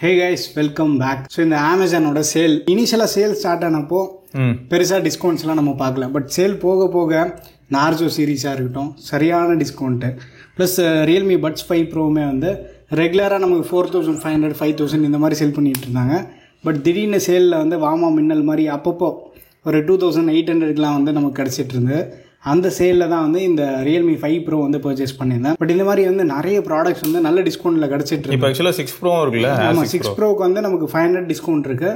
Hey guys, welcome back. So இந்த Amazon-ஓட sale இனிஷியலாக sale start ஆனப்போ பெருசாக டிஸ்கவுண்ட்ஸ்லாம் நம்ம பார்க்கல. பட் சேல் போக போக நார்சோ சீரீஸாக இருக்கட்டும் சரியான டிஸ்கவுண்ட்டு. ப்ளஸ் ரியல்மி பட்ஸ் 5 ப்ரோவுமே வந்து ரெகுலராக நமக்கு 4500 5000 இந்த மாதிரி சேல் பண்ணிகிட்டு இருந்தாங்க. பட் திடீர்னு சேலில் வந்து வாமா மின்னல் மாதிரி அப்பப்போ ஒரு 2800க்குலாம் வந்து நமக்கு கிடச்சிட்டு இருந்தது. அந்த சேலில் தான் வந்து இந்த ரியல்மி 5 ப்ரோ வந்து பர்ச்சேஸ் பண்ணியிருந்தேன். பட் இந்த மாதிரி வந்து நிறைய ப்ராடக்ட்ஸ் வந்து நல்ல டிஸ்கவுண்ட்டில் கிடச்சிட்டு இருக்கு. இப்போ ஆக்சுவலாக 6 ப்ரோ இருக்குல்ல, ஆமாம் 6 ப்ரோக்கு வந்து நமக்கு 500 டிஸ்கவுண்ட் இருக்கு.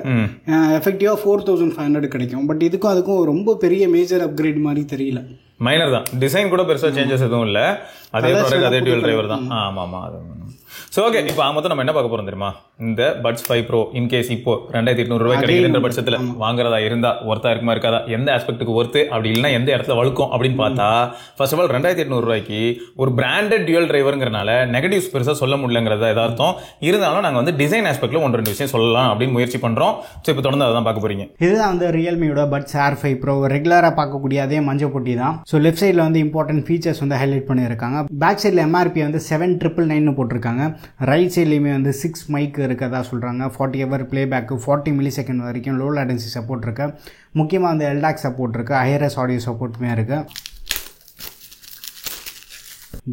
எஃபெக்டிவாக 4500 கிடைக்கும். பட் இதுக்கும் அதுக்கும் ரொம்ப பெரிய மேஜர் அப்கிரேட் மாதிரி தெரியல. மைனர் தான், டிசைன் கூட பெருசாக சேஞ்சஸ் எதுவும் இல்லை. அதே ப்ராடக்ட் அதே டியூவல் டிரைவர் தான். ஆமாம் அது. ஸோ ஓகே, இப்போ மொத்தம் நம்ம என்ன பார்க்க போகிறோம் தெரியுமா? இந்த பட்ஸ் 5 ப்ரோ இன்கேஸ் இப்போ 2800 ரூபாய் கிடைக்குதுன்ற பட்சத்தில் வாங்குறதா இருந்தா ஒர்த்தா இருக்குமா இருக்காதா, எந்த ஆஸ்பெக்ட்டுக்கு ஒர்த்து, அப்படி இல்லைன்னா எந்த இடத்துல வழுக்கும் அப்படின்னு பார்த்தா, ஃபர்ஸ்ட் ஆஃப் ஆல் 2800 ரூபாய்க்கு ஒரு பிராண்டட் டியூவல் டிரைவருங்கிறனால நெகட்டிவ்ஸ் பெருசாக சொல்ல முடியலங்கிறத எதார்த்தம். இருந்தாலும் நாங்கள் வந்து டிசைன் ஆஸ்பெக்ட்ல 1-2 விஷயம் சொல்லலாம் அப்படின்னு முயற்சி பண்ணுறோம். ஸோ இப்போ தொடர்ந்து அதை தான் பார்க்க போறீங்க. இதுதான் வந்து ரியல்மியோட பட்ஸ் Air 5 ப்ரோ ரெகுலராக பார்க்கக்கூடிய அதே மஞ்சள் பொட்டி தான். ஸோ லெஃப்ட் சைடில் வந்து இம்பார்ட்டன்ட் ஃபீச்சர்ஸ் வந்து ஹைலைட் பண்ணியிருக்காங்க. பேக் சைடில் MRP வந்து 7999 போட்டிருக்காங்க. ரைட் சைட்லேயுமே வந்து 6 மைக் இருக்கதா சொல்கிறாங்க. 40 ஹவர் பிளேபேக்கு, 40 மில்லிசெகண்ட் வரைக்கும் லோ லேட்டன்சி சப்போர்ட் இருக்குது. முக்கியமாக வந்து LDAC சப்போர்ட் இருக்குது. ஹையரஸ் ஆடியோ சப்போர்ட்டுமே இருக்குது.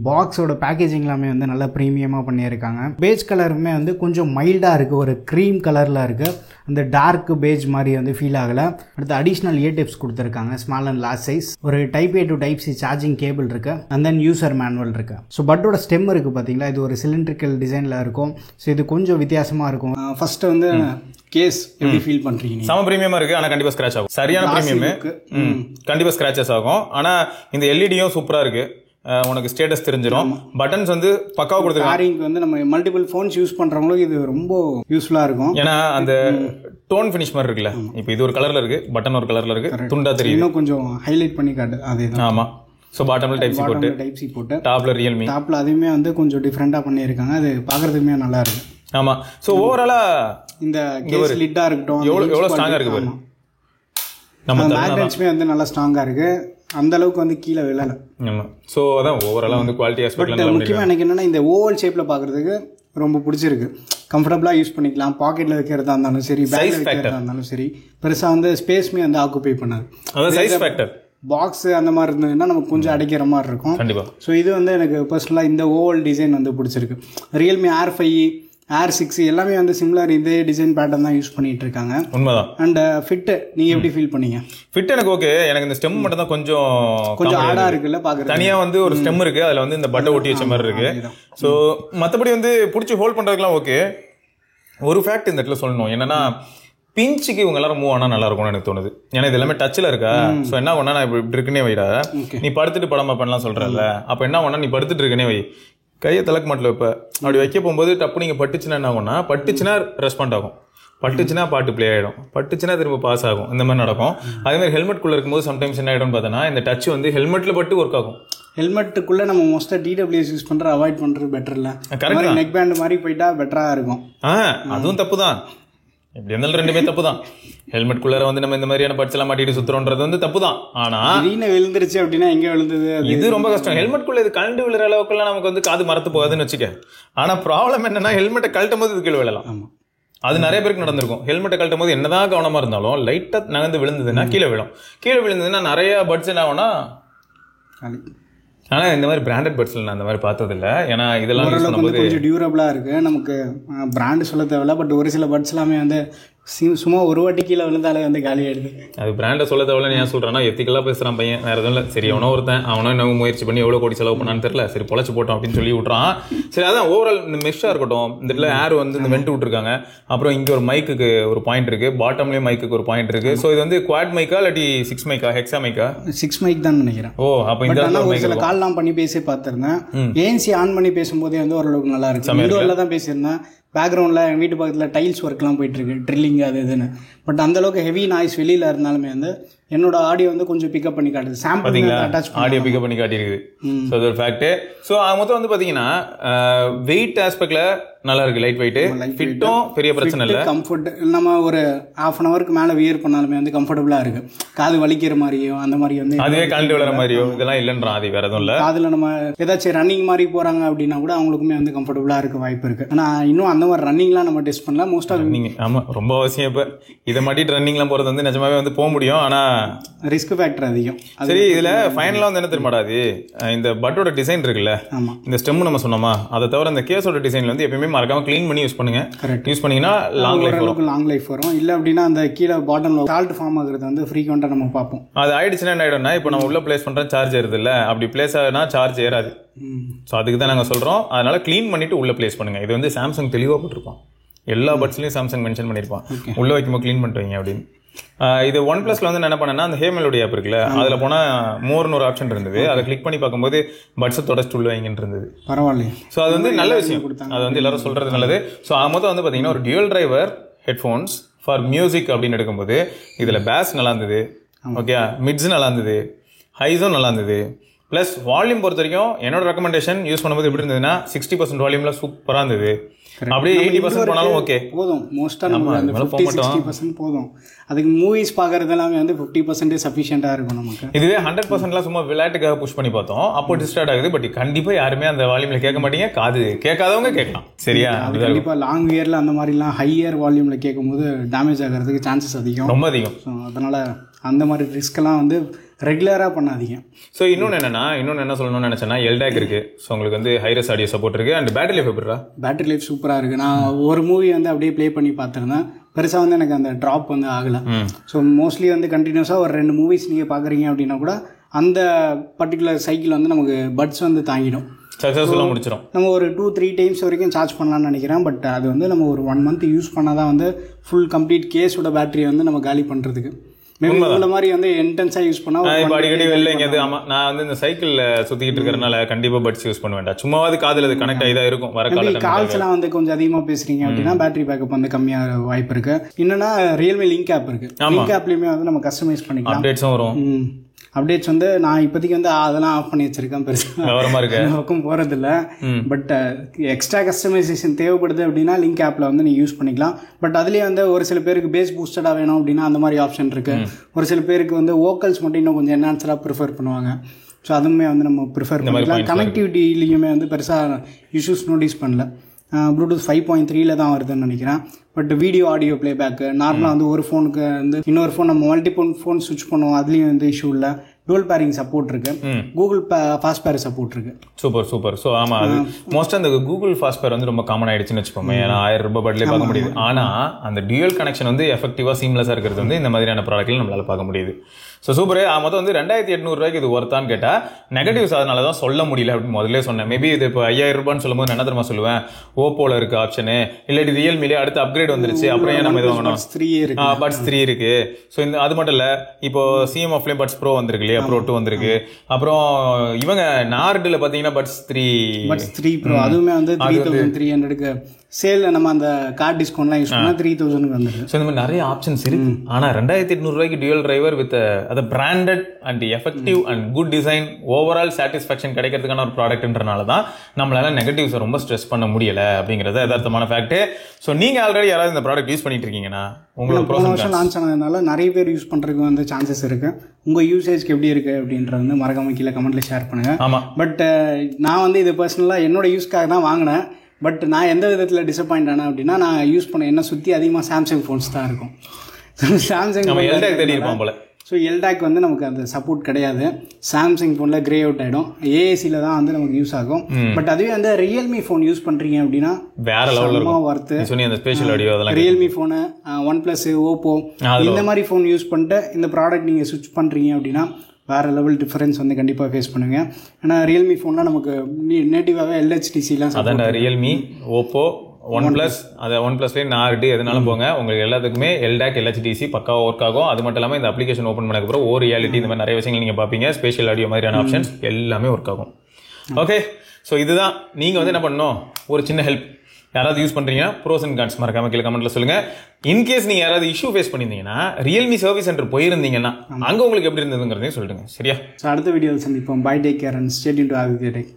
பாக்ஸோட பேக்கேஜிங் எல்லாமே வந்து நல்லா ப்ரீமியமாக பண்ணியிருக்காங்க. பேஜ் கலருமே வந்து கொஞ்சம் மைல்டாக இருக்குது, ஒரு க்ரீம் கலரில் இருக்குது. அந்த டார்க் பேஜ் மாதிரி வந்து ஃபீல் ஆகலை. அடுத்து அடிஷ்னல் இயர் டிப்ஸ் கொடுத்துருக்காங்க, ஸ்மால் அண்ட் லார்ஜ் சைஸ். ஒரு type A to type C charging cable இருக்குது. அண்ட் தென் யூசர் மேனுவல் இருக்குது. ஸோ பட்டோட ஸ்டெம் இருக்குது பார்த்தீங்களா, இது ஒரு சிலிண்ட்ரிக்கல் டிசைனில் இருக்கும். ஸோ இது கொஞ்சம் வித்தியாசமாக இருக்கும். ஃபர்ஸ்ட் வந்து கேஸ் எப்படி ஃபீல் பண்றீங்க? சம பிரீமியமா இருக்கு, ஆனா கண்டிப்பா ஸ்கிராச் ஆகும். சரியான பிரீமியம், கண்டிப்பா ஸ்கிராச்சஸ் ஆகும். ஆனா இந்த எல்இடியும் சூப்பரா இருக்கு. உனக்கு ஸ்டேட்டஸ் தெரிஞ்சிடும். பட்டன்ஸ் வந்து பக்காவா கொடுத்துருக்காங்க. வந்து நம்ம மல்டிபிள் ஃபோன்ஸ் யூஸ் பண்றவங்களுக்கு இது ரொம்ப யூஸ்ஃபுல்லா இருக்கும். ஏன்னா அந்த டோன் ஃபினிஷ் மாதிரி இருக்குல்ல, இப்போ இது ஒரு கலர்ல இருக்கு, பட்டன் ஒரு கலர்ல இருக்கு, துண்டா தெரியும். இன்னும் கொஞ்சம் ஹைலைட் பண்ணி காட்டு. அதேதான். ஆமா. ஸோ பாட்டம்ல டைப் சி போட்டு டாப்ல ரியல்மி டாப்ல அதுவுமே வந்து கொஞ்சம் டிஃப்ரெண்டா பண்ணியிருக்காங்க. அது பாக்குறதுக்குமே நல்லா இருக்கு. ஆமா. ஸோ ஓவராலா இந்த கேஸ் லிட்டா இருக்கட்டும் எவ்வளவு ஸ்ட்ராங்கா இருக்கு பாரு. நம்ம மேக்னெட்ஸ்மே வந்து நல்லா ஸ்ட்ராங்கா இருக்கு. அந்த அளவுக்கு வந்து கீழே விழல. ஆமா. ஸோ அதான் ஓவராலா வந்து குவாலிட்டி ஆஸ்பெக்ட்ல முக்கியமாக எனக்கு என்னன்னா இந்த ஓவல் ஷேப்ல பாக்குறதுக்கு ரொம்ப பிடிச்சிருக்கு. கம்ஃபர்டபுளா யூஸ் பண்ணிக்கலாம். பாக்கெட்ல வைக்கிறதா இருந்தாலும் சரி, பேக்ல வைக்கிறதா இருந்தாலும் சரி, பெருசா வந்து ஸ்பேஸ்மே வந்து ஆக்குபை பண்ணாது. அதான் சைஸ் ஃபேக்டர். பாக்ஸ் அந்த மாதிரி இருந்ததுன்னா நமக்கு கொஞ்சம் அடைக்கிற மாதிரி இருக்கும். கண்டிப்பா. ஸோ இது வந்து எனக்கு பர்சனலாக இந்த ஓவல் டிசைன் வந்து பிடிச்சிருக்கு. ரியல்மி Air 5 Air 6 எல்லாமே வந்து சிமிலர் இதே டிசைன் பேட்டர்ன் தான் யூஸ் பண்ணிட்டு இருக்காங்க. உண்மைதான். அண்ட் ஃபிட் நீங்க எப்படி ஃபீல் பண்ணீங்க? ஃபிட் எனக்கு ஓகே. எனக்கு இந்த ஸ்டெம் மட்டும் தான் கொஞ்சம் ஆடா இருக்குல்ல பாக்குறது. தனியா வந்து ஒரு ஸ்டெம் இருக்கு, அதுல வந்து இந்த பட்டை ஒட்டி வச்ச மாதிரி இருக்கு. ஸோ மற்றபடி வந்து பிடிச்சி ஹோல்ட் பண்றதுக்குலாம் ஓகே. ஒரு ஃபேக்ட் இந்த இடத்துல சொல்லணும் என்னன்னா, பிஞ்சுக்கு இவங்க எல்லாரும் மூவ் ஆனா நல்லா இருக்கும்னு எனக்கு தோணுது. ஏன்னா இது எல்லாமே டச்ல இருக்கா. ஸோ என்ன பண்ணா, நான் இப்படி இருக்குன்னே வைடா, நீ படுத்துட்டு படம் பண்ணலாம் சொல்றல, அப்ப என்ன பண்ணா நீ படுத்துட்டு இருக்கனே வை, கையை தலக்க மாட்டல வைப்ப. அப்படி வைக்க போகும்போது டப்பு நீங்க பட்டுச்சுன்னா என்ன ஆகும்னா, பட்டுச்சுன்னா ரெஸ்பாண்ட் ஆகும், பட்டுச்சுன்னா பாட்டு பிளே ஆகிடும், பட்டுச்சுன்னா திரும்ப பாஸ் ஆகும், இந்த மாதிரி நடக்கும். அதே மாதிரி ஹெல்மெட்குள்ள இருக்கும்போது சம்டைம்ஸ் என்ன ஆகிடும்னு பார்த்தோன்னா, இந்த டச் வந்து ஹெல்மெட்ல பட்டு ஒர்க் ஆகும். ஹெல்மெட்டுக்குள்ள நம்ம மோஸ்டா DWS யூஸ் பண்ற அவாய்ட் பண்றது பெட்டர் இல்ல. கரெக்ட். நெக் பேண்ட் மாதிரி போயிட்டா பெட்டரா இருக்கும். அதுவும் தப்பு தான். எப்படி இருந்தாலும் ரெண்டுமே தப்பு தான். ஹெல்மெட்குள்ளார வந்து நம்ம இந்த மாதிரியான பட்ஸ் எல்லாம் மாட்டிட்டு சுத்துறோன்றது வந்து தப்பு தான். ஆனா விழுந்துருச்சு அப்படின்னா எங்க விழுந்தது, இது ரொம்ப கஷ்டம். ஹெல்மெட்குள்ள இது கழண்டு விழுற அளவுக்குலாம் நமக்கு வந்து காது மரத்து போகாதுன்னு வச்சுக்க. ஆனா ப்ராப்ளம் என்னன்னா, ஹெல்மெட்டை கழட்டும் போது இது கீழே விழலாம். அது நிறைய பேருக்கு நடந்திருக்கும். ஹெல்மெட்டை கழட்டும் போது என்னதான் கவனமா இருந்தாலும் லைட்டா நகர்ந்து விழுந்ததுன்னா கீழே விழும். கீழே விழுந்ததுன்னா நிறைய பட்ஸ் என்ன ஆகும்னா, ஆனா இந்த மாதிரி பிராண்டட் பட்ஸ்ல நான் அந்த மாதிரி பார்த்தது இல்லை. ஏன்னா இதெல்லாம் கொஞ்சம் டியூரபிளா இருக்கு. நமக்கு பிராண்ட் சொல்ல தேவையில்ல. பட் ஒரு சில பட்ஸ் எல்லாமே வந்து சும்மா ஒரு வாட்டி கீழே விழுந்தாலே வந்து காலி ஆயிடுது. அது பிராண்டை சொல்ல தேவையில்ல. ஏன் சொல்றேன்னா, எத்திக்கலா பேசுறான் பையன், வேற எதுவும் இல்லை. சரி, அவனோ ஒருத்தன் அவனும் என்ன முயற்சி பண்ணி எவ்வளவு கோடி செலவு பண்ணான்னு தெரியல, சரி பொழைச்சு போட்டோம் அப்படின்னு சொல்லி விட்றான். சரி, அதான் ஓவரால் இந்த மெஷ்ஷா இருக்கட்டும். இந்த இடத்துல ஏர் வந்து இந்த வெண்ட் விட்டுருக்காங்க. அப்புறம் இங்க ஒரு மைக்குக்கு ஒரு பாயிண்ட் இருக்கு, பாட்டம்லயே மைக்குக்கு ஒரு பாயிண்ட் இருக்கு. ஸோ இது வந்து குவாட் மைக்கா இல்லாட்டி 6 மைக்கா, ஹெக்ஸா மைக்கா? 6 மைக் தான் நினைக்கிறேன். ஓ, அப்ப இந்த ஒரு சில கால்லாம் பண்ணி பேசி பார்த்திருந்தேன். ANC ஆன் பண்ணி பேசும்போதே வந்து ஓரளவுக்கு நல்லா இருக்கு. இண்டோர்ல தான் பேசியிருந்தேன். பேக்ரவுண்டில் எங்கள் வீட்டு பக்கத்தில் டைல்ஸ் ஒர்க்லாம் போயிட்டுருக்கு, ட்ரில்லிங் அது இதுன்னு. பட் அந்தளவுக்கு ஹெவி நாய்ஸ் வெளியில் இருந்தாலுமே வந்து என்னோட ஆடியோ வந்து கொஞ்சம் பிக்கப் பண்ணி காட்டுது. சாம்பிள் அட்டாச் ஆடியோ பிக்கப் பண்ணி காட்டியிருக்குது. ஸோ அது ஒரு ஃபேக்ட். ஸோ மொத்தம் வந்து பார்த்தீங்கன்னா வெயிட் ஆஸ்பெக்ட்ல நல்லா இருக்கு, லைட் வெயிட், ஃபிட்டும் பெரிய பிரச்சனை இல்லை, கம்ஃபர்ட். நம்ம ஒரு ½ அன் ஹவருக்கு மேலே வியர் பண்ணாலுமே வந்து கம்ஃபர்டபுளாக இருக்கு. காது வலிக்கிற மாதிரியோ அந்த மாதிரி வந்து அதுவே கழண்டு விழுற மாதிரியோ இதெல்லாம் இல்லைன்றான். அது வேற எதுவும் இல்லை. காதில் நம்ம ஏதாச்சும் ரன்னிங் மாதிரி போறாங்க அப்படின்னா கூட அவங்களுக்குமே வந்து கம்ஃபர்டபுளாக இருக்க வாய்ப்பு இருக்கு. ஆனால் இன்னும் அந்த மாதிரி ரன்னிங்லாம் நம்ம டெஸ்ட் பண்ணல. மோஸ்ட் ஆஃப் ரன்னிங் ஆமாம் ரொம்ப அவசியம். இப்போ இதை மாட்டிட்டு ரன்னிங்லாம் போகிறது வந்து நிஜமாவே வந்து போக முடியும், ஆனால் ரிஸ்க் ஃபேக்டர் அதிகம். சரி, இதில் ஃபைனலாக வந்து என்ன தெரியுமாடாது, இந்த பட்டோட டிசைன் இருக்குல்ல, இந்த ஸ்டெம் நம்ம சொன்னோமா, அதை தவிர இந்த கேஸோட டிசைன்ல வந்து எப்பயுமே மறக்காம க்ளீன் பண்ணி யூஸ் பண்ணுங்க. யூஸ் பண்ணீங்கன்னா லாங் லைஃப் வரும். இல்லை அப்படின்னா அந்த கீழே பாட்டம்ல சால்ட் ஃபார்ம் ஆகுறது வந்து ஃப்ரீக்வெண்டா நம்ம பார்ப்போம். அது ஆயிடுச்சுன்னா என்ன ஆயிடும்னா, இப்போ நம்ம உள்ள பிளேஸ் பண்றோம், சார்ஜ் ஏறுது இல்ல, அப்படி பிளேஸ் ஆகுனா சார்ஜ் ஏறாது. ஸோ அதுக்கு தான் நாங்கள் சொல்றோம். அதனால க்ளீன் பண்ணிட்டு உள்ள பிளேஸ் பண்ணுங்க. இது வந்து சாம்சங் தெளிவாக போட்டிருப்பான், எல்லா பட்ஸ்லயும் சாம்சங் மென்ஷன் பண்ணிருப்பான், உள்ள வைக்கும்போது க்ளீன் பண்ணிட்டு வைங்க அப்படின்னு. இது ஒன் பிளஸ்ல வந்து என்ன பண்ணேன்னா, அந்த ஹே மெலோடி ஆப் இருக்குல்ல, அதுல போனா மோர்னு ஒரு ஆப்ஷன் இருந்தது. அதை கிளிக் பண்ணி பார்க்கும்போது பட்ஸை தொடச்சிட்டு உள்ள வைங்கன்னு இருந்தது. பரவாயில்லையே. ஸோ அது வந்து நல்ல விஷயம், அது வந்து எல்லாரும் சொல்றது நல்லது. ஸோ மொத்தம் வந்து பாத்தீங்கன்னா ஒரு dual driver headphones for music அப்படின்னு எடுக்கும்போது இதுல பேஸ் நல்லா இருந்தது, ஓகே, மிட்ஸ் நல்லா இருந்தது, ஹைஸும் நல்லா இருந்தது. பிளஸ் வால்யூம் பொறுத்த வரைக்கும் என்னோட ரெக்கமெண்டேஷன் யூஸ் பண்ணும்போது எப்படி இருந்ததுன்னா 60% வால்யூம்ல சூப்பரா இருந்தது. அப்படியே 80% போனாலும் ஓகே போதும். மோஸ்டா நம்ம அந்த 50-60% போதும். அதுக்கு மூவிஸ் பார்க்கறது எல்லாமே வந்து 50% சஃபிஷியண்டா இருக்கும் நமக்கு. இதுவே 100%லாம் சும்மா விளையாட்டுக்காக புஷ் பண்ணி பார்த்தோம், அப்போ டிஸ்டார்ட் ஆகுது. பட் கண்டிப்பா யாருமே அந்த வால்யூம்ல கேட்க மாட்டீங்க, காது கேட்காதவங்க கேட்கலாம். சரியா? அது கண்டிப்பா லாங் இயர்ல அந்த மாதிரிலாம் ஹையர் வால்யூம்ல கேட்கும்போது டேமேஜ் ஆகிறதுக்கு சான்சஸ் அதிகம், ரொம்ப அதிகம். அதனால அந்த மாதிரி ரிஸ்க்லாம் வந்து ரெகுலராக பண்ணாதீங்க. ஸோ இன்னொன்று என்ன சொல்லணும்னு நினச்சேன்னா, எல்டாக் இருக்கு. ஸோ உங்களுக்கு வந்து ஹைரஸ் ஆடியோ சப்போர்ட் இருக்கு. அண்ட் பேட்டரி லைஃப் எப்படிடா? பேட்டரி லைஃப் சூப்பராக இருக்கு. நான் ஒரு மூவி வந்து அப்படியே ப்ளே பண்ணி பார்த்துருந்தேன், பெருசாக வந்து எனக்கு அந்த ட்ராப் வந்து ஆகலை. ஸோ மோஸ்ட்லி வந்து கண்டினியூஸாக ஒரு 2 மூவிஸ் நீங்கள் பார்க்குறீங்க அப்படின்னா கூட அந்த பர்டிகுலர் சைக்கிள் வந்து நமக்கு பட்ஸ் வந்து தாங்கிடும், சக்ஸஸ்ஃபுல்லாக முடிச்சிடும். நம்ம ஒரு 2-3 டைம்ஸ் வரைக்கும் சார்ஜ் பண்ணலாம்னு நினைக்கிறேன். பட் அது வந்து நம்ம ஒரு 1 மந்த் யூஸ் பண்ணால் தான் வந்து ஃபுல் கம்ப்ளீட் கேஸோட பேட்டரியை வந்து நம்ம காலி பண்ணுறதுக்கு. இந்த மாதிரி வந்து இன்டென்ஸா யூஸ் பண்ணா இப்போ அடிக்கடி வெளில எங்கேயாவது, ஆமா, நான் வந்து இந்த சைக்கிள்ல சுத்திக்கிட்டு இருக்கிறதுனால கண்டிப்பா பட்ஸ் யூஸ் பண்ண வேண்டாம். சும்மாவது காதுல அது கனெக்ட் ஆகி தான் இருக்கும். வர கால்ஸ் எல்லாம் வந்து கொஞ்சம் அதிகமா பேசுறீங்க அப்படின்னா பேட்டரி பேக்கப் வந்து கம்மியாக வாய்ப்பு இருக்கு. இன்னொன்னா ரியல்மி லிங்க் ஆப் இருக்கு. லிங்க் ஆப்லயுமே வந்து நம்ம கஸ்டமைஸ் பண்ணிக்கலாம், அப்டேட்ஸும் வரும். அப்டேட்ஸ் வந்து நான் இப்போதைக்கு வந்து அதெல்லாம் ஆஃப் பண்ணி வச்சிருக்கேன், பெருசாக பக்கம் போறது இல்லை. பட் எக்ஸ்ட்ரா கஸ்டமைசேஷன் தேவைப்படுது அப்படின்னா லிங்க் ஆப்ல வந்து நீங்க யூஸ் பண்ணிக்கலாம். பட் அதுலேயே வந்து ஒரு சில பேருக்கு பேஸ் பூஸ்டடா வேணும் அப்படின்னா அந்த மாதிரி ஆப்ஷன் இருக்கு. ஒரு சில பேருக்கு வந்து வோக்கல்ஸ் மட்டும் இன்னும் கொஞ்சம் என்ஹான்ஸ்டா ப்ரிஃபர் பண்ணுவாங்க. ஸோ அதுவுமே வந்து நம்ம ப்ரிஃபர் பண்ணிக்கலாம். கனெக்டிவிட்டிலையுமே வந்து பெருசாக இஷ்யூஸ் நோட்டீஸ் பண்ணல. ப்ளூடூத் 5.3 தான் வருதுன்னு நினைக்கிறேன். பட் வீடியோ ஆடியோ பிளேபேக்கு நார்மலாக வந்து ஒரு ஃபோனுக்கு வந்து இன்னொரு ஃபோன் நம்ம மல்டிபிள் ஃபோன் ஸ்விட்ச் பண்ணுவோம், அதுலேயும் வந்து இஷ்யூ இல்லை. டுவல் பேரிங் சப்போர்ட் இருக்கு, கூகுள் ஃபாஸ்ட் பேர் சப்போர்ட் இருக்கு. சூப்பர். ஸோ ஆமா, அது மோஸ்டா அந்த கூகுள் ஃபாஸ்ட் பேர் வந்து ரொம்ப காமன் ஆயிடுச்சுன்னு வச்சுக்கோங்க. ஏன்னா 1000 ரூபாய் பட்லேயே பார்க்க முடியுது. ஆனா அந்த டியூயல் கனெக்ஷன் வந்து எஃபெக்டிவா சீம்லெஸ்ஸா இருக்கிறது வந்து இந்த மாதிரியான ப்ராடக்ட்ல நம்மளால பார்க்க முடியுது. So super. மொத்தம் வந்து 2800 ரூபாய்க்கு இது ஒர்த்தான்னு கேட்டா நெகட்டிவ்ஸ் அதனால தான் சொல்ல முடியல அப்படின்னு முதல்ல சொன்னேன். மேபி இது இப்போ 5000 ரூபான்னு சொல்லும்போது என்ன தெரியுமா சொல்லுவேன், ஓப்போல இருக்கு ஆப்ஷனு, இல்லாட்டி ரியல்மிலே அடுத்து அப்கிரேட் வந்துருச்சு, அப்புறம் ஏன் நம்ம இது வாங்கணும், பட்ஸ் 3 இருக்கு. ஸோ இந்த அது மட்டும் இல்ல, இப்போ சிஎம்எஃப்லயும் பட்ஸ் ப்ரோ வந்திருக்கு இல்லையா, ப்ரோ 2 வந்திருக்கு. அப்புறம் இவங்க நார்டுல பாத்தீங்கன்னா பட்ஸ் 3 ப்ரோ அதுவுமே வந்து 3300க்கு சேல் நம்ம அந்த கார்டு டிஸ்கவுண்ட்லாம் யூஸ் பண்ணா 3000க்கு வந்துருக்கு. ஸோ இந்த மாதிரி நிறைய ஆப்ஷன்ஸ் இருக்கு. ஆனா 2800 ரூபாய்க்கு டியூயல் டிரைவர் வித் அது branded and effective and good design overall satisfaction கிடைக்கிறதுக்கான ஒரு ப்ராடக்ட்ன்றனால தான் நம்மளால நெகட்டிவ்ஸை ரொம்ப ஸ்ட்ரெஸ் பண்ண முடியல அப்படிங்கிறது யதார்த்தமான ஃபேக்ட். ஸோ நீங்க ஆல்ரெடி யாராவது இந்த ப்ராடக்ட் யூஸ் பண்ணிட்டு இருக்கீங்கன்னா உங்களுக்கு போன வருஷம் லான்ச் ஆனதுனால நிறைய பேர் யூஸ் பண்றதுக்கு வந்து சான்சஸ் இருக்கு. உங்க யூசேஜ்க்கு எப்படி இருக்கு அப்படின்றது வந்து மறக்காம கீழே கமெண்ட்ல ஷேர் பண்ணுங்க. ஆமா, பட் நான் வந்து இது பர்சனலா என்னோட யூஸ்க்காக தான் வாங்கினேன். பட் நான் எந்த விதத்தில் டிசப்பாயிண்ட் ஆனேன் அப்படின்னா, நான் யூஸ் பண்ண என்ன சுற்றி அதிகமாக சாம்சங் ஃபோன்ஸ் தான் இருக்கும். சாம்சங் ஸோ எல்டாக் வந்து நமக்கு அந்த சப்போர்ட் கிடையாது. சாம்சங் ஃபோனில் கிரே அவுட் ஆகிடும், ஏஏசியில் தான் வந்து நமக்கு யூஸ் ஆகும். பட் அதுவே வந்து ரியல்மி ஃபோன் யூஸ் பண்ணுறீங்க அப்படின்னா வேற லெவலில் worth. Realme phone, OnePlus, Oppo இந்த மாதிரி ஃபோன் யூஸ் பண்ணிட்டு இந்த ப்ராடக்ட் நீங்கள் ஸ்விட்ச் பண்ணுறீங்க அப்படின்னா வேறு லெவல் டிஃபரன்ஸ் வந்து கண்டிப்பாக ஃபேஸ் பண்ணுங்க. ஏன்னா ரியல்மி ஃபோன்லாம் நமக்கு நேட்டிவாகவே LHDCலாம் அதான் ரியல்மி, ஓப்போ, OnePlus, அது OnePlusலேயே நார்டு எதுனாலும் போங்க, உங்களுக்கு எல்லாத்துக்குமே எல்டாக் LHDC பக்காவாக ஒர்க் ஆகும். அது மட்டும் இல்லாமல் இந்த அப்ளிகேஷன் ஓப்பன் பண்ணதுக்கப்புறம் ஓ ரியாலிட்டி இந்த மாதிரி நிறைய விஷயங்கள் நீங்கள் பார்ப்பீங்க, ஸ்பேஷியல் ஆடியோ மாதிரியான ஆப்ஷன்ஸ் எல்லாமே ஒர்க் ஆகும். ஓகே, ஸோ இதுதான் நீங்கள் வந்து என்ன பண்ணணும், ஒரு சின்ன ஹெல்ப் யாராவது யூஸ் பண்றீங்கன்னா ப்ரோஸ் அண்ட் கான்ஸ் மறக்காம கீழே கமெண்ட்ல சொல்லுங்க. இன்கேஸ் நீங்க யாராவது இஷ்யூ ஃபேஸ் பண்ணியிருந்தீங்கன்னா ரியல்மி சர்வீஸ் சென்டர் போயிருந்தீங்கன்னா அங்க உங்களுக்கு எப்படி இருந்ததுங்கிறதையும் சொல்லிடுங்க. சரியா? அடுத்த வீடியோவில் சந்திப்போம். Bye, take care and stay tuned to Aditya tech.